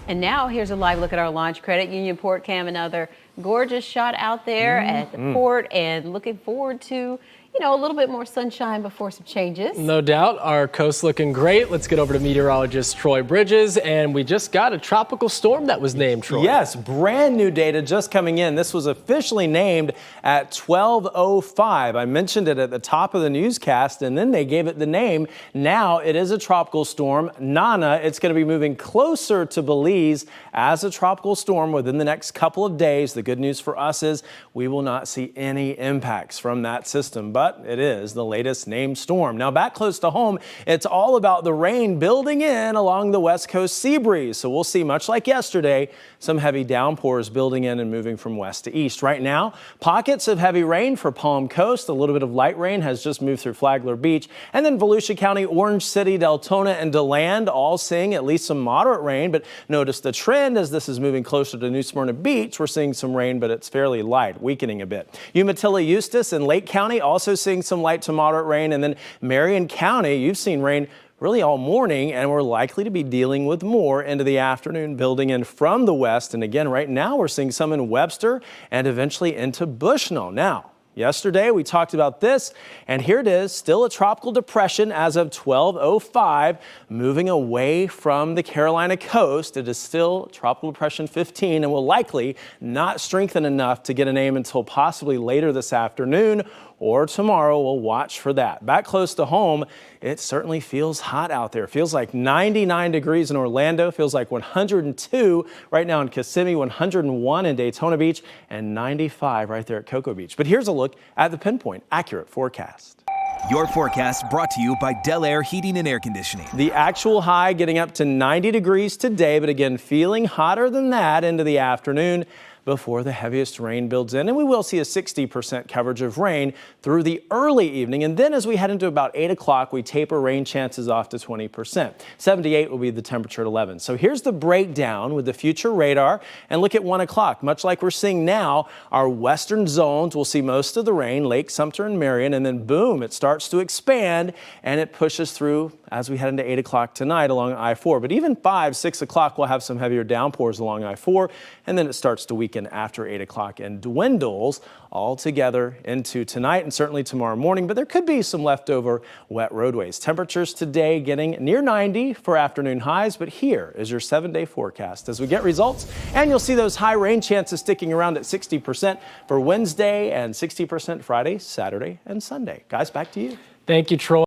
And now here's a live look at our launch. Credit Union Port Cam, another gorgeous shot out there at the port, and looking forward to, a little bit more sunshine before some changes. No doubt. Our coast looking great. Let's get over to meteorologist Troy Bridges, and we just got a tropical storm that was named, Troy. Yes, brand new data just coming in. This was officially named at 12:05. I mentioned it at the top of the newscast, and then they gave it the name. Now it is a tropical storm, Nana. It's going to be moving closer to Belize as a tropical storm within the next couple of days. The good news for us is we will not see any impacts from that system, but it is the latest named storm. Now back close to home, it's all about the rain building in along the west coast sea breeze. So we'll see, much like yesterday, some heavy downpours building in and moving from west to east. Right now, pockets of heavy rain for Palm Coast. A little bit of light rain has just moved through Flagler Beach. And then Volusia County, Orange City, Deltona, and DeLand all seeing at least some moderate rain. But notice the trend as this is moving closer to New Smyrna Beach. We're seeing some rain, but it's fairly light, weakening a bit. Umatilla, Eustis, and Lake County also seeing some light to moderate rain. And then Marion County, you've seen rain really all morning, and we're likely to be dealing with more into the afternoon, building in from the west. And again, right now we're seeing some in Webster and eventually into Bushnell. Now, yesterday we talked about this, and here it is, still a tropical depression as of 12:05, moving away from the Carolina coast. It is still Tropical Depression 15 and will likely not strengthen enough to get a name until possibly later this afternoon or tomorrow. We'll watch for that. Back close to home, it certainly feels hot out there. Feels like 99 degrees in Orlando, feels like 102 right now in Kissimmee, 101 in Daytona Beach, and 95 right there at Cocoa Beach. But here's a look at the Pinpoint Accurate forecast. Your forecast brought to you by Del Air Heating and Air Conditioning. The actual high getting up to 90 degrees today, but again, feeling hotter than that into the afternoon before the heaviest rain builds in. And we will see a 60% coverage of rain through the early evening. And then as we head into about 8 o'clock, we taper rain chances off to 20%. 78 will be the temperature at 11. So here's the breakdown with the future radar. And look at 1 o'clock. Much like we're seeing now, our western zones will see most of the rain, Lake Sumter and Marion, and then boom, it starts to expand and it pushes through as we head into 8 o'clock tonight along I-4. But even 5, 6 o'clock, we'll have some heavier downpours along I-4, and then it starts to weaken after 8 o'clock and dwindles altogether into tonight and certainly tomorrow morning. But there could be some leftover wet roadways. Temperatures today getting near 90 for afternoon highs, but here is your 7-day forecast as we get results. And you'll see those high rain chances sticking around at 60% for Wednesday and 60% Friday, Saturday, and Sunday. Guys, back to you. Thank you, Troy.